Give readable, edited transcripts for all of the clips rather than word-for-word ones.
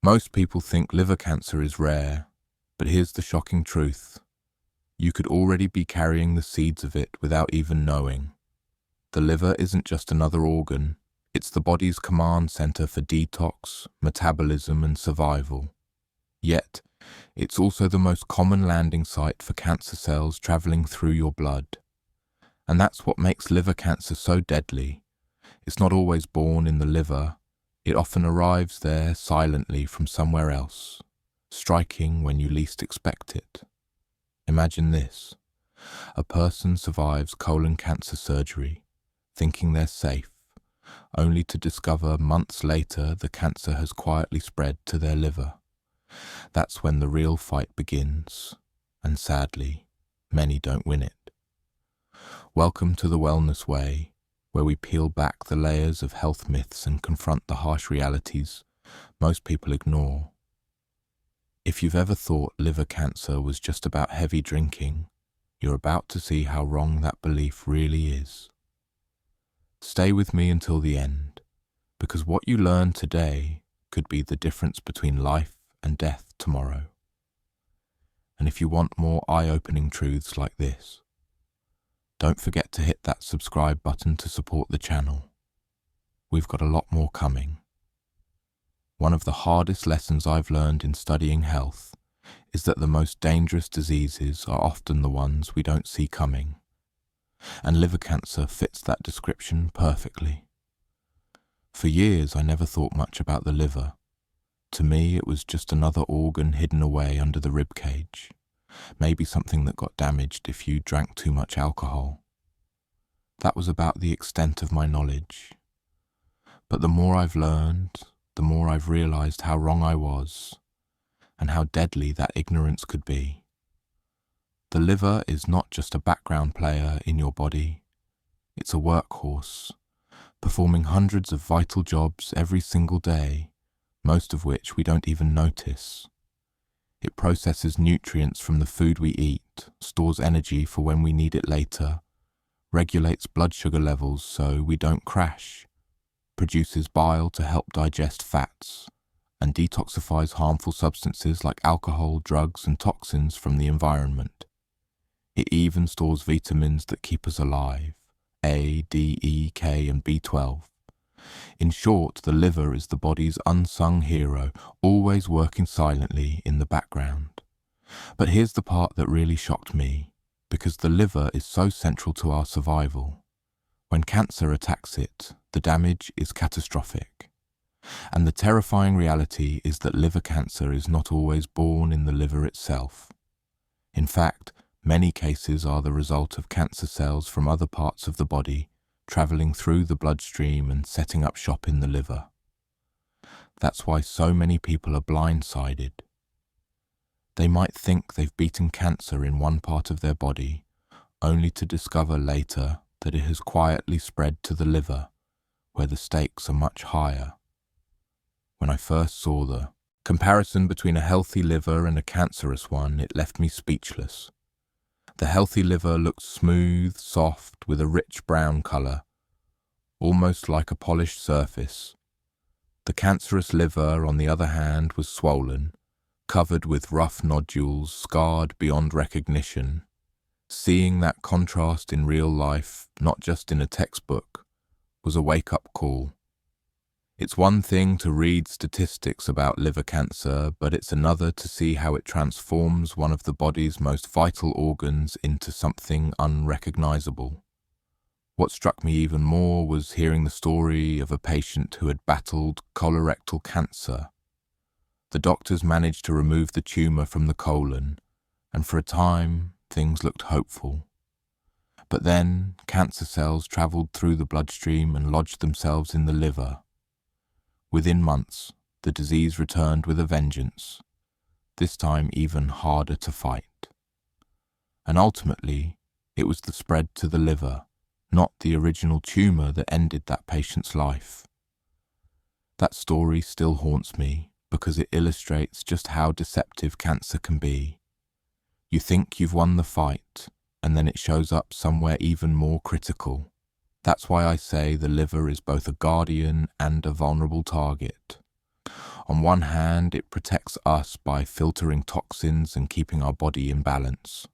Most people think liver cancer is rare, but here's the shocking truth. You could already be carrying the seeds of it without even knowing. The liver isn't just another organ, it's the body's command center for detox, metabolism, and survival. Yet, it's also the most common landing site for cancer cells traveling through your blood. And that's what makes liver cancer so deadly. It's not always born in the liver. It often arrives there silently from somewhere else, striking when you least expect it. Imagine this. A person survives colon cancer surgery, thinking they're safe, only to discover months later the cancer has quietly spread to their liver. That's when the real fight begins, and sadly, many don't win it. Welcome to the Wellness Way, where we peel back the layers of health myths and confront the harsh realities most people ignore. If you've ever thought liver cancer was just about heavy drinking, you're about to see how wrong that belief really is. Stay with me until the end, because what you learn today could be the difference between life and death tomorrow. And if you want more eye-opening truths like this, don't forget to hit that subscribe button to support the channel. We've got a lot more coming. One of the hardest lessons I've learned in studying health is that the most dangerous diseases are often the ones we don't see coming. And liver cancer fits that description perfectly. For years, I never thought much about the liver. To me, it was just another organ hidden away under the rib cage. Maybe something that got damaged if you drank too much alcohol. That was about the extent of my knowledge. But the more I've learned, the more I've realized how wrong I was, and how deadly that ignorance could be. The liver is not just a background player in your body. It's a workhorse, performing hundreds of vital jobs every single day, most of which we don't even notice. It processes nutrients from the food we eat, stores energy for when we need it later, regulates blood sugar levels so we don't crash, produces bile to help digest fats, and detoxifies harmful substances like alcohol, drugs, and toxins from the environment. It even stores vitamins that keep us alive, A, D, E, K, and B12. In short, the liver is the body's unsung hero, always working silently in the background. But here's the part that really shocked me, because the liver is so central to our survival. When cancer attacks it, the damage is catastrophic. And the terrifying reality is that liver cancer is not always born in the liver itself. In fact, many cases are the result of cancer cells from other parts of the body traveling through the bloodstream and setting up shop in the liver. That's why so many people are blindsided. They might think they've beaten cancer in one part of their body, only to discover later that it has quietly spread to the liver, where the stakes are much higher. When I first saw the comparison between a healthy liver and a cancerous one, it left me speechless. The healthy liver looked smooth, soft, with a rich brown colour, almost like a polished surface. The cancerous liver, on the other hand, was swollen, covered with rough nodules, scarred beyond recognition. Seeing that contrast in real life, not just in a textbook, was a wake-up call. It's one thing to read statistics about liver cancer, but it's another to see how it transforms one of the body's most vital organs into something unrecognizable. What struck me even more was hearing the story of a patient who had battled colorectal cancer. The doctors managed to remove the tumor from the colon, and for a time, things looked hopeful. But then, cancer cells traveled through the bloodstream and lodged themselves in the liver. Within months, the disease returned with a vengeance, this time even harder to fight. And ultimately, it was the spread to the liver, not the original tumor, that ended that patient's life. That story still haunts me because it illustrates just how deceptive cancer can be. You think you've won the fight, and then it shows up somewhere even more critical. That's why I say the liver is both a guardian and a vulnerable target. On one hand, it protects us by filtering toxins and keeping our body in balance.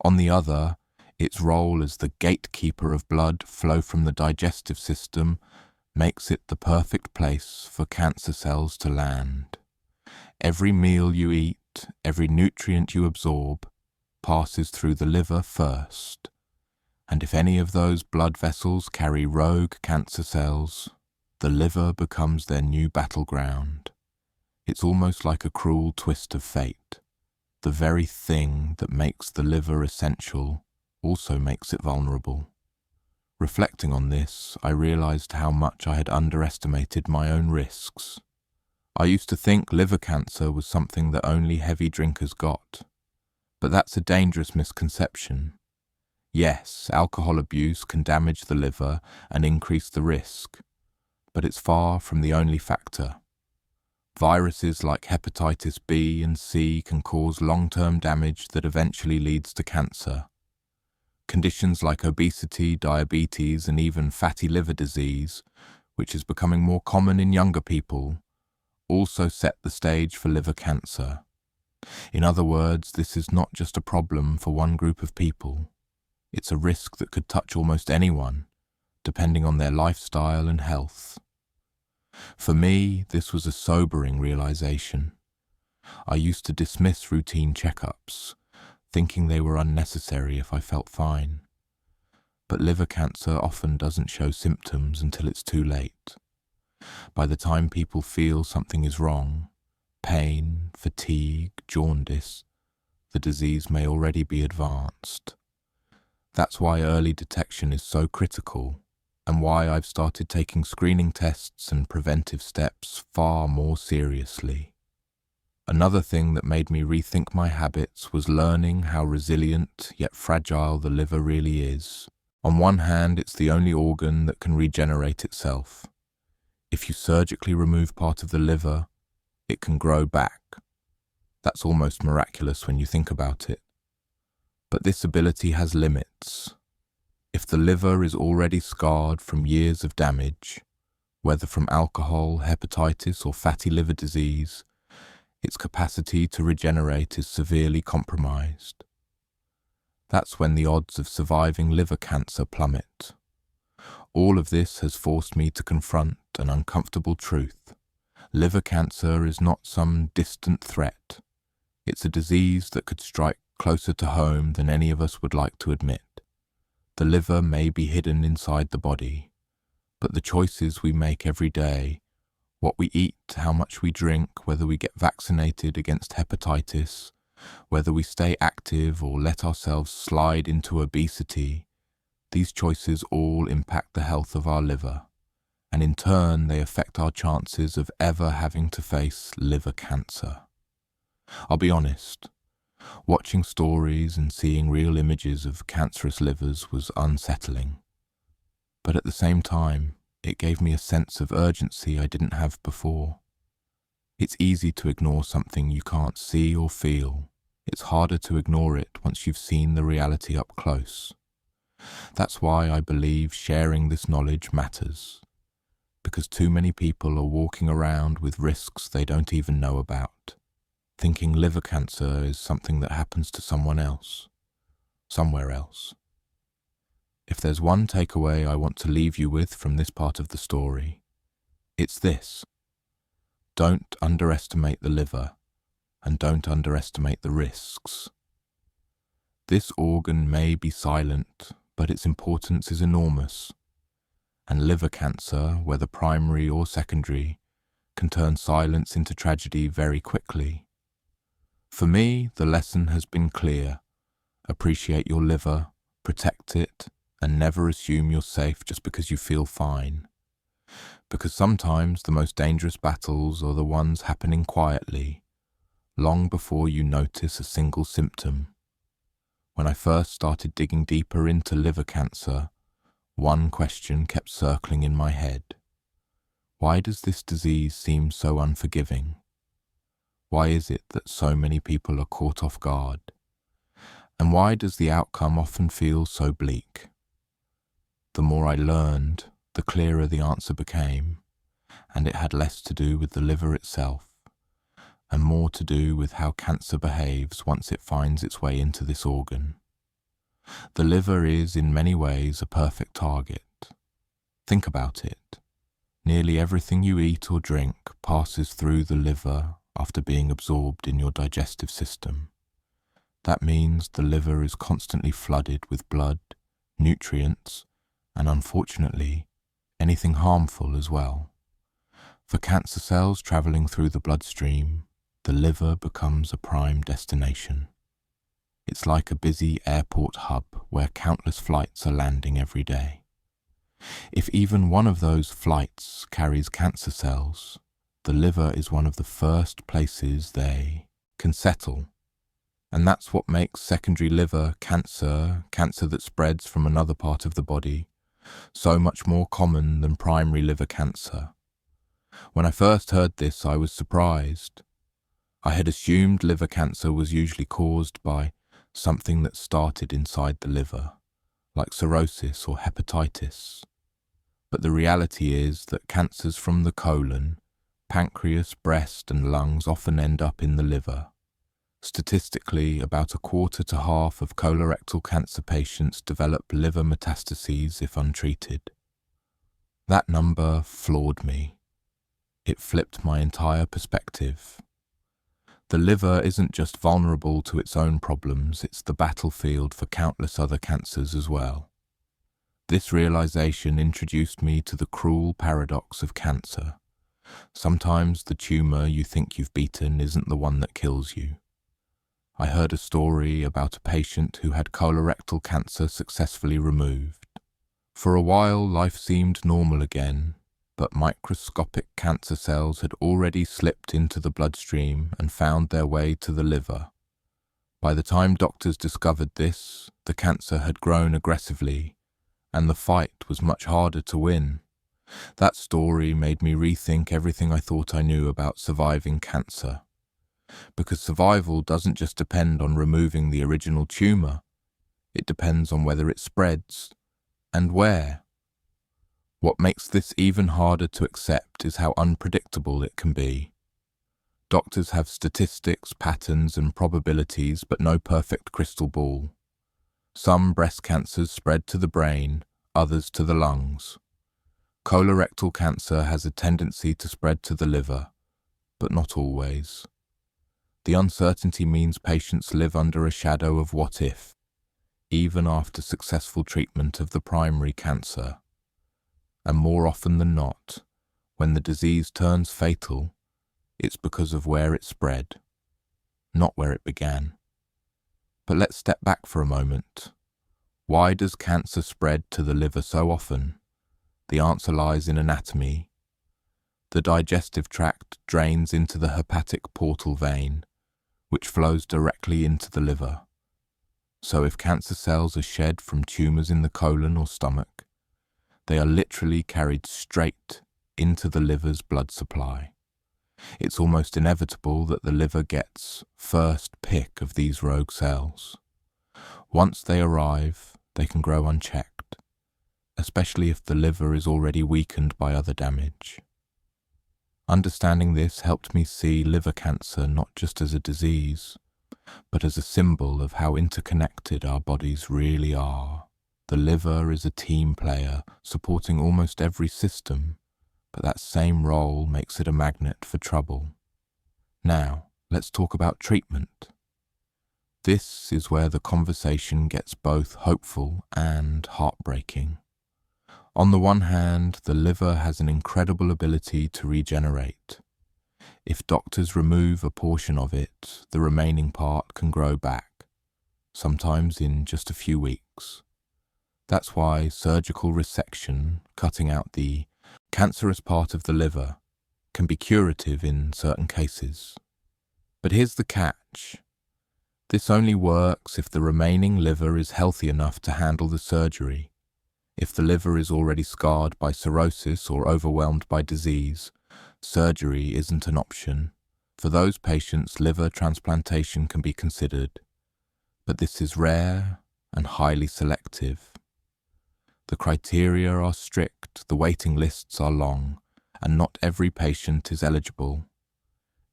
On the other, its role as the gatekeeper of blood flow from the digestive system makes it the perfect place for cancer cells to land. Every meal you eat, every nutrient you absorb, passes through the liver first. And if any of those blood vessels carry rogue cancer cells, the liver becomes their new battleground. It's almost like a cruel twist of fate. The very thing that makes the liver essential also makes it vulnerable. Reflecting on this, I realized how much I had underestimated my own risks. I used to think liver cancer was something that only heavy drinkers got. But that's a dangerous misconception. Yes, alcohol abuse can damage the liver and increase the risk, but it's far from the only factor. Viruses like hepatitis B and C can cause long-term damage that eventually leads to cancer. Conditions like obesity, diabetes, and even fatty liver disease, which is becoming more common in younger people, also set the stage for liver cancer. In other words, this is not just a problem for one group of people. It's a risk that could touch almost anyone, depending on their lifestyle and health. For me, this was a sobering realization. I used to dismiss routine checkups, thinking they were unnecessary if I felt fine. But liver cancer often doesn't show symptoms until it's too late. By the time people feel something is wrong, pain, fatigue, jaundice, the disease may already be advanced. That's why early detection is so critical, and why I've started taking screening tests and preventive steps far more seriously. Another thing that made me rethink my habits was learning how resilient yet fragile the liver really is. On one hand, it's the only organ that can regenerate itself. If you surgically remove part of the liver, it can grow back. That's almost miraculous when you think about it. But this ability has limits. If the liver is already scarred from years of damage, whether from alcohol, hepatitis, or fatty liver disease, its capacity to regenerate is severely compromised. That's when the odds of surviving liver cancer plummet. All of this has forced me to confront an uncomfortable truth. Liver cancer is not some distant threat. It's a disease that could strike closer to home than any of us would like to admit. The liver may be hidden inside the body, but the choices we make every day, what we eat, how much we drink, whether we get vaccinated against hepatitis, whether we stay active or let ourselves slide into obesity, these choices all impact the health of our liver, and in turn they affect our chances of ever having to face liver cancer. I'll be honest, watching stories and seeing real images of cancerous livers was unsettling. But at the same time, it gave me a sense of urgency I didn't have before. It's easy to ignore something you can't see or feel. It's harder to ignore it once you've seen the reality up close. That's why I believe sharing this knowledge matters, because too many people are walking around with risks they don't even know about, thinking liver cancer is something that happens to someone else, somewhere else. If there's one takeaway I want to leave you with from this part of the story, it's this. Don't underestimate the liver, and don't underestimate the risks. This organ may be silent, but its importance is enormous, and liver cancer, whether primary or secondary, can turn silence into tragedy very quickly. For me, the lesson has been clear. Appreciate your liver, protect it, and never assume you're safe just because you feel fine. Because sometimes the most dangerous battles are the ones happening quietly, long before you notice a single symptom. When I first started digging deeper into liver cancer, one question kept circling in my head. Why does this disease seem so unforgiving? Why is it that so many people are caught off guard? And why does the outcome often feel so bleak? The more I learned, the clearer the answer became. and it had less to do with the liver itself, and more to do with how cancer behaves once it finds its way into this organ. The liver is, in many ways, a perfect target. Think about it. Nearly everything you eat or drink passes through the liver after being absorbed in your digestive system. That means the liver is constantly flooded with blood, nutrients, and unfortunately, anything harmful as well. For cancer cells traveling through the bloodstream, the liver becomes a prime destination. It's like a busy airport hub where countless flights are landing every day. If even one of those flights carries cancer cells, the liver is one of the first places they can settle. And that's what makes secondary liver cancer that spreads from another part of the body, so much more common than primary liver cancer. When I first heard this, I was surprised. I had assumed liver cancer was usually caused by something that started inside the liver, like cirrhosis or hepatitis. But the reality is that cancers from the colon, pancreas, breast, and lungs often end up in the liver. Statistically, about a quarter to half of colorectal cancer patients develop liver metastases if untreated. That number floored me. It flipped my entire perspective. The liver isn't just vulnerable to its own problems, it's the battlefield for countless other cancers as well. This realization introduced me to the cruel paradox of cancer. Sometimes the tumor you think you've beaten isn't the one that kills you. I heard a story about a patient who had colorectal cancer successfully removed. For a while, life seemed normal again, but microscopic cancer cells had already slipped into the bloodstream and found their way to the liver. By the time doctors discovered this, the cancer had grown aggressively, and the fight was much harder to win. That story made me rethink everything I thought I knew about surviving cancer. Because survival doesn't just depend on removing the original tumor, it depends on whether it spreads, and where. What makes this even harder to accept is how unpredictable it can be. Doctors have statistics, patterns, and probabilities, but no perfect crystal ball. Some breast cancers spread to the brain, others to the lungs. Colorectal cancer has a tendency to spread to the liver, but not always. The uncertainty means patients live under a shadow of what if, even after successful treatment of the primary cancer. And more often than not, when the disease turns fatal, it's because of where it spread, not where it began. But let's step back for a moment. Why does cancer spread to the liver so often? The answer lies in anatomy. The digestive tract drains into the hepatic portal vein, which flows directly into the liver. So if cancer cells are shed from tumors in the colon or stomach, they are literally carried straight into the liver's blood supply. It's almost inevitable that the liver gets first pick of these rogue cells. Once they arrive, they can grow unchecked, especially if the liver is already weakened by other damage. Understanding this helped me see liver cancer not just as a disease, but as a symbol of how interconnected our bodies really are. The liver is a team player, supporting almost every system, but that same role makes it a magnet for trouble. Now, let's talk about treatment. This is where the conversation gets both hopeful and heartbreaking. On the one hand, the liver has an incredible ability to regenerate. If doctors remove a portion of it, the remaining part can grow back, sometimes in just a few weeks. That's why surgical resection, cutting out the cancerous part of the liver, can be curative in certain cases. But here's the catch. This only works if the remaining liver is healthy enough to handle the surgery. If the liver is already scarred by cirrhosis or overwhelmed by disease, surgery isn't an option. For those patients, liver transplantation can be considered, but this is rare and highly selective. The criteria are strict, the waiting lists are long, and not every patient is eligible.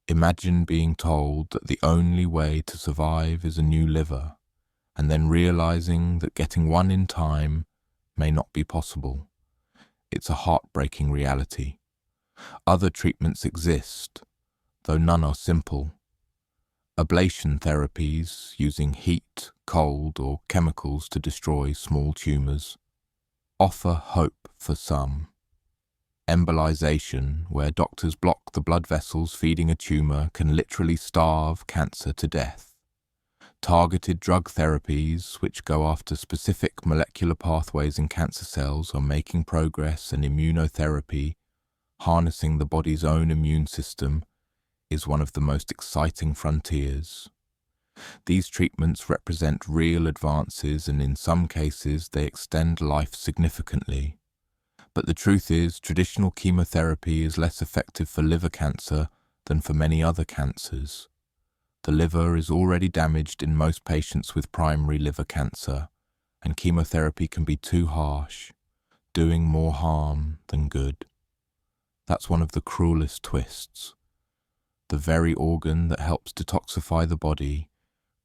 Imagine being told that the only way to survive is a new liver, and then realizing that getting one in time may not be possible. It's a heartbreaking reality. Other treatments exist, though none are simple. Ablation therapies using heat, cold, or chemicals to destroy small tumours offer hope for some. Embolization, where doctors block the blood vessels feeding a tumour, can literally starve cancer to death. Targeted drug therapies, which go after specific molecular pathways in cancer cells, are making progress, and immunotherapy, harnessing the body's own immune system, is one of the most exciting frontiers. These treatments represent real advances, and in some cases they extend life significantly. But the truth is, traditional chemotherapy is less effective for liver cancer than for many other cancers. The liver is already damaged in most patients with primary liver cancer, and chemotherapy can be too harsh, doing more harm than good. That's one of the cruelest twists. The very organ that helps detoxify the body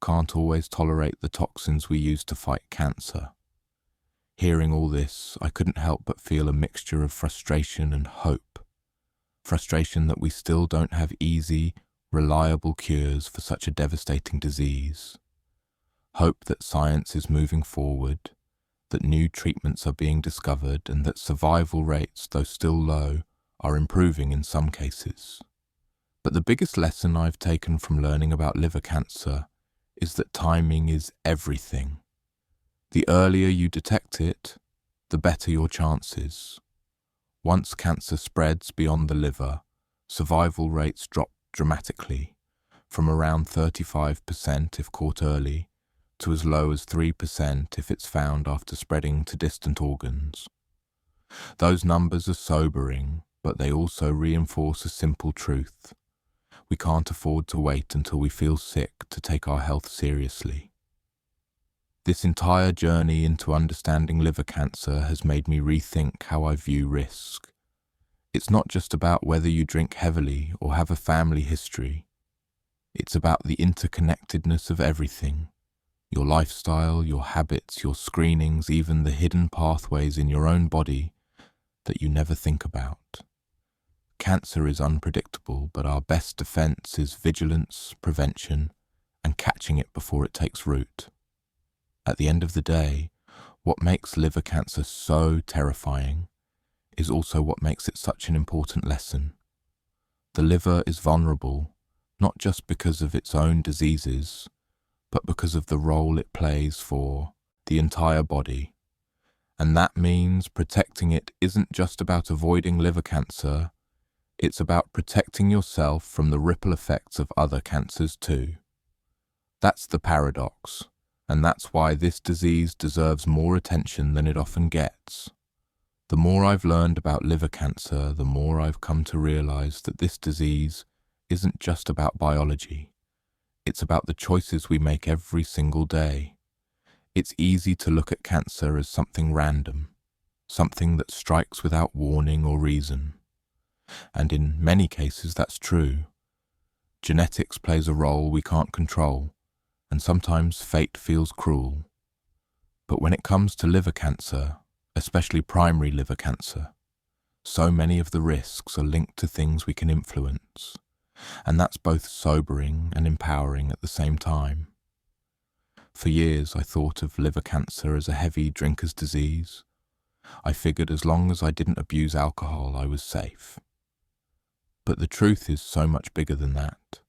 can't always tolerate the toxins we use to fight cancer. Hearing all this, I couldn't help but feel a mixture of frustration and hope. Frustration that we still don't have easy, reliable cures for such a devastating disease. Hope that science is moving forward, that new treatments are being discovered, and that survival rates, though still low, are improving in some cases. But the biggest lesson I've taken from learning about liver cancer is that timing is everything. The earlier you detect it, the better your chances. Once cancer spreads beyond the liver, survival rates drop dramatically, from around 35% if caught early, to as low as 3% if it's found after spreading to distant organs. Those numbers are sobering, but they also reinforce a simple truth. We can't afford to wait until we feel sick to take our health seriously. This entire journey into understanding liver cancer has made me rethink how I view risk. It's not just about whether you drink heavily or have a family history. It's about the interconnectedness of everything. Your lifestyle, your habits, your screenings, even the hidden pathways in your own body that you never think about. Cancer is unpredictable, but our best defense is vigilance, prevention, and catching it before it takes root. At the end of the day, what makes liver cancer so terrifying is also what makes it such an important lesson. The liver is vulnerable, not just because of its own diseases, but because of the role it plays for the entire body. And that means protecting it isn't just about avoiding liver cancer, it's about protecting yourself from the ripple effects of other cancers too. That's the paradox. And that's why this disease deserves more attention than it often gets. The more I've learned about liver cancer, the more I've come to realize that this disease isn't just about biology. It's about the choices we make every single day. It's easy to look at cancer as something random, something that strikes without warning or reason. And in many cases that's true. Genetics plays a role we can't control, and sometimes fate feels cruel. But when it comes to liver cancer, especially primary liver cancer, so many of the risks are linked to things we can influence, and that's both sobering and empowering at the same time. For years I thought of liver cancer as a heavy drinker's disease. I figured as long as I didn't abuse alcohol, I was safe. But the truth is so much bigger than that.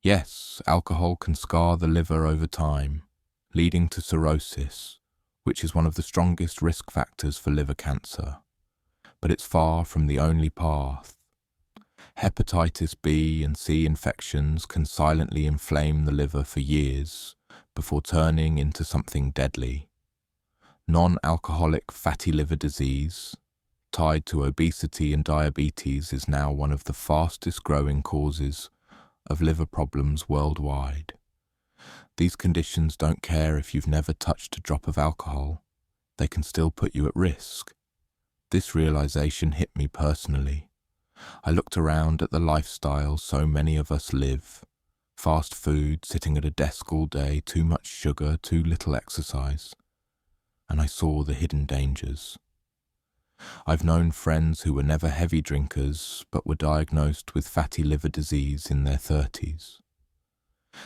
Yes, alcohol can scar the liver over time, leading to cirrhosis, which is one of the strongest risk factors for liver cancer. But it's far from the only path. Hepatitis B and C infections can silently inflame the liver for years before turning into something deadly. Non-alcoholic fatty liver disease, tied to obesity and diabetes, is now one of the fastest growing causes of liver problems worldwide. These conditions don't care if you've never touched a drop of alcohol. They can still put you at risk. This realization hit me personally. I looked around at the lifestyle so many of us live. Fast food, sitting at a desk all day, too much sugar, too little exercise. And I saw the hidden dangers. I've known friends who were never heavy drinkers, but were diagnosed with fatty liver disease in their 30s.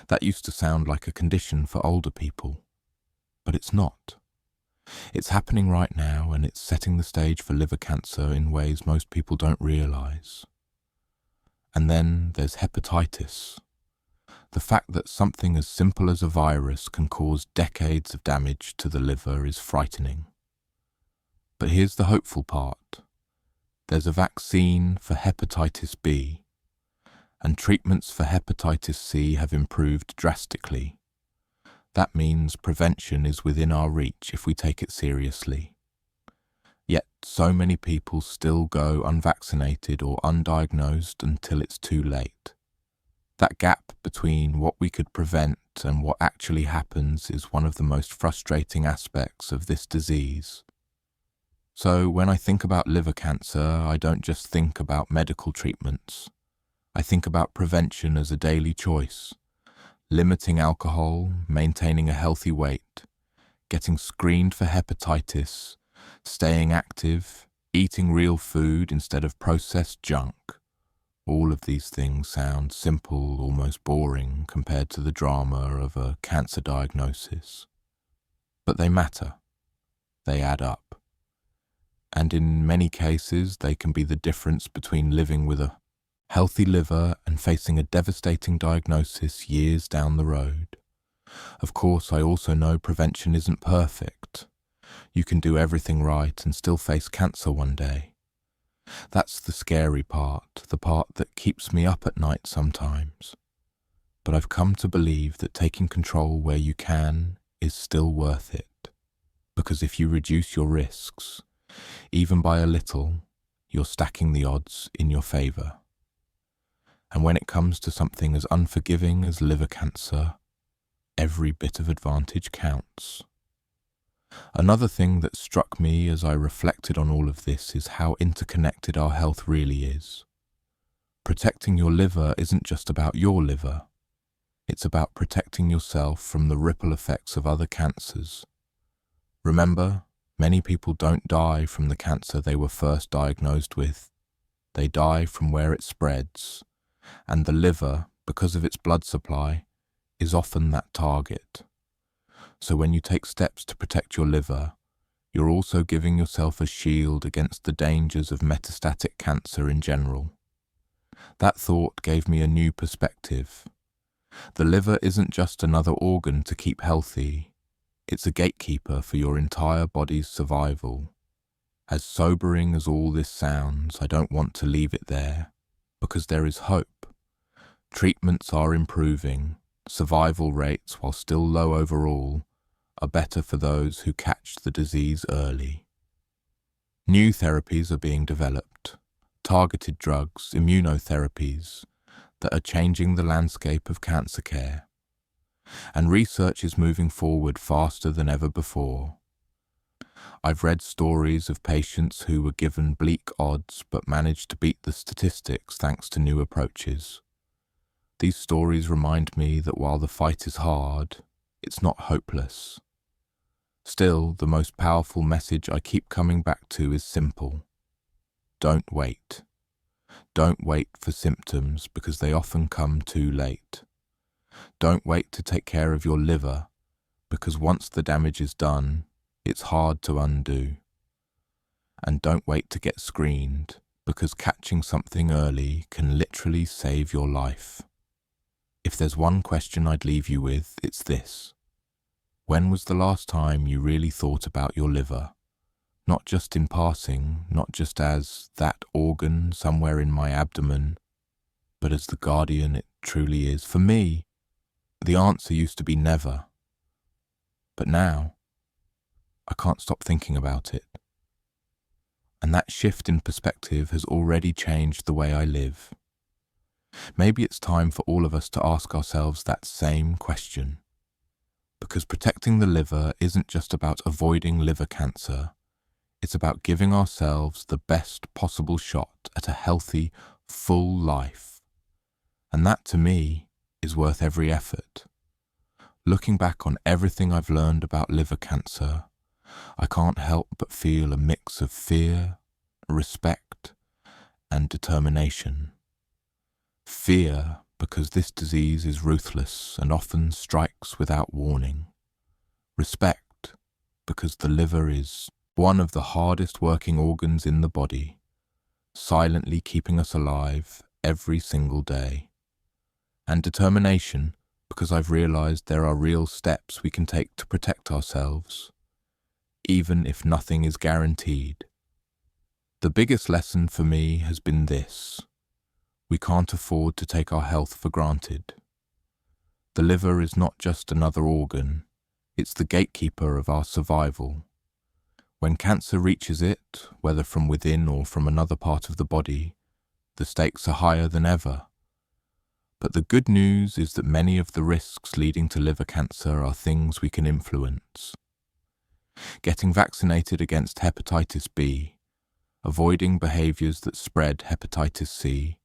That used to sound like a condition for older people, but it's not. It's happening right now, and it's setting the stage for liver cancer in ways most people don't realize. And then there's hepatitis. The fact that something as simple as a virus can cause decades of damage to the liver is frightening. But here's the hopeful part. There's a vaccine for hepatitis B, and treatments for hepatitis C have improved drastically. That means prevention is within our reach if we take it seriously. Yet so many people still go unvaccinated or undiagnosed until it's too late. That gap between what we could prevent and what actually happens is one of the most frustrating aspects of this disease. So when I think about liver cancer, I don't just think about medical treatments. I think about prevention as a daily choice. Limiting alcohol, maintaining a healthy weight, getting screened for hepatitis, staying active, eating real food instead of processed junk. All of these things sound simple, almost boring compared to the drama of a cancer diagnosis. But they matter. They add up. And in many cases, they can be the difference between living with a healthy liver and facing a devastating diagnosis years down the road. Of course, I also know prevention isn't perfect. You can do everything right and still face cancer one day. That's the scary part, the part that keeps me up at night sometimes. But I've come to believe that taking control where you can is still worth it. Because if you reduce your risks, even by a little, you're stacking the odds in your favor. And when it comes to something as unforgiving as liver cancer, every bit of advantage counts. Another thing that struck me as I reflected on all of this is how interconnected our health really is. Protecting your liver isn't just about your liver. It's about protecting yourself from the ripple effects of other cancers. Remember, many people don't die from the cancer they were first diagnosed with. They die from where it spreads. And the liver, because of its blood supply, is often that target. So when you take steps to protect your liver, you're also giving yourself a shield against the dangers of metastatic cancer in general. That thought gave me a new perspective. The liver isn't just another organ to keep healthy. It's a gatekeeper for your entire body's survival. As sobering as all this sounds, I don't want to leave it there, because there is hope. Treatments are improving. Survival rates, while still low overall, are better for those who catch the disease early. New therapies are being developed, targeted drugs, immunotherapies, that are changing the landscape of cancer care. And research is moving forward faster than ever before. I've read stories of patients who were given bleak odds but managed to beat the statistics thanks to new approaches. These stories remind me that while the fight is hard, it's not hopeless. Still, the most powerful message I keep coming back to is simple. Don't wait. Don't wait for symptoms because they often come too late. Don't wait to take care of your liver because once the damage is done, it's hard to undo. And don't wait to get screened because catching something early can literally save your life. If there's one question I'd leave you with, it's this. When was the last time you really thought about your liver? Not just in passing, not just as that organ somewhere in my abdomen, but as the guardian it truly is. For me, the answer used to be never. But now, I can't stop thinking about it. And that shift in perspective has already changed the way I live. Maybe it's time for all of us to ask ourselves that same question. Because protecting the liver isn't just about avoiding liver cancer, It's about giving ourselves the best possible shot at a healthy, full life. And that, to me, is worth every effort. Looking back on everything I've learned about liver cancer, I can't help but feel a mix of fear, respect, and determination. Fear, because this disease is ruthless and often strikes without warning. Respect, because the liver is one of the hardest working organs in the body, silently keeping us alive every single day. And determination, because I've realized there are real steps we can take to protect ourselves, even if nothing is guaranteed. The biggest lesson for me has been this: we can't afford to take our health for granted. The liver is not just another organ, it's the gatekeeper of our survival. When cancer reaches it, whether from within or from another part of the body, the stakes are higher than ever. But the good news is that many of the risks leading to liver cancer are things we can influence. Getting vaccinated against hepatitis B, avoiding behaviors that spread hepatitis C,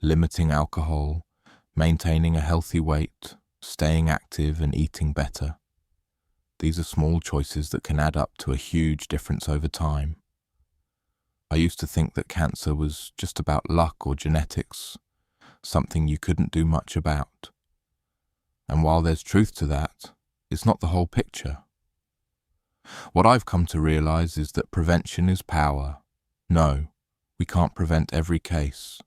limiting alcohol, maintaining a healthy weight, staying active and eating better. These are small choices that can add up to a huge difference over time. I used to think that cancer was just about luck or genetics, something you couldn't do much about. And while there's truth to that, it's not the whole picture. What I've come to realize is that prevention is power. No, we can't prevent every case,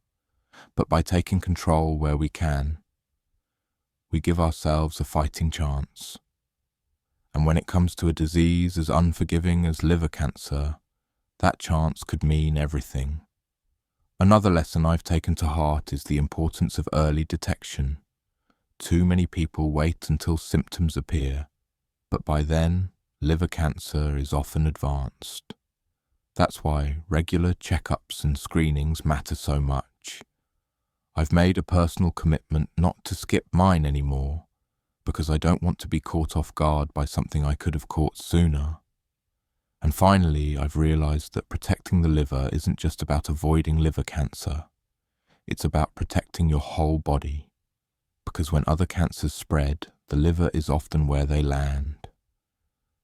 but by taking control where we can, we give ourselves a fighting chance. And when it comes to a disease as unforgiving as liver cancer, that chance could mean everything. Another lesson I've taken to heart is the importance of early detection. Too many people wait until symptoms appear, but by then, liver cancer is often advanced. That's why regular checkups and screenings matter so much. I've made a personal commitment not to skip mine anymore, because I don't want to be caught off guard by something I could have caught sooner. And finally, I've realized that protecting the liver isn't just about avoiding liver cancer. It's about protecting your whole body, because when other cancers spread, the liver is often where they land.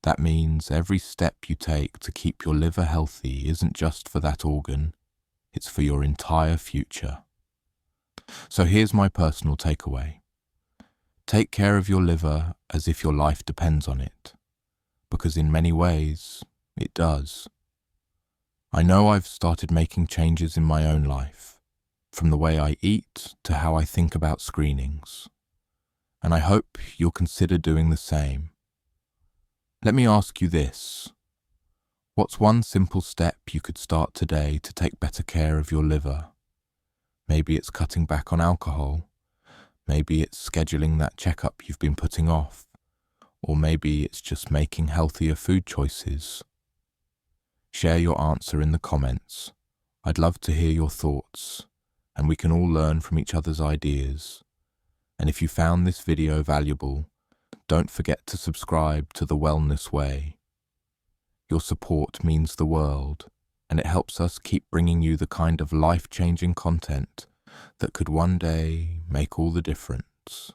That means every step you take to keep your liver healthy isn't just for that organ, it's for your entire future. So here's my personal takeaway. Take care of your liver as if your life depends on it, because in many ways, it does. I know I've started making changes in my own life, from the way I eat to how I think about screenings, and I hope you'll consider doing the same. Let me ask you this. What's one simple step you could start today to take better care of your liver? Maybe it's cutting back on alcohol. Maybe it's scheduling that checkup you've been putting off. Or maybe it's just making healthier food choices. Share your answer in the comments. I'd love to hear your thoughts, and we can all learn from each other's ideas. And if you found this video valuable, don't forget to subscribe to The Wellness Way. Your support means the world, and it helps us keep bringing you the kind of life-changing content that could one day make all the difference.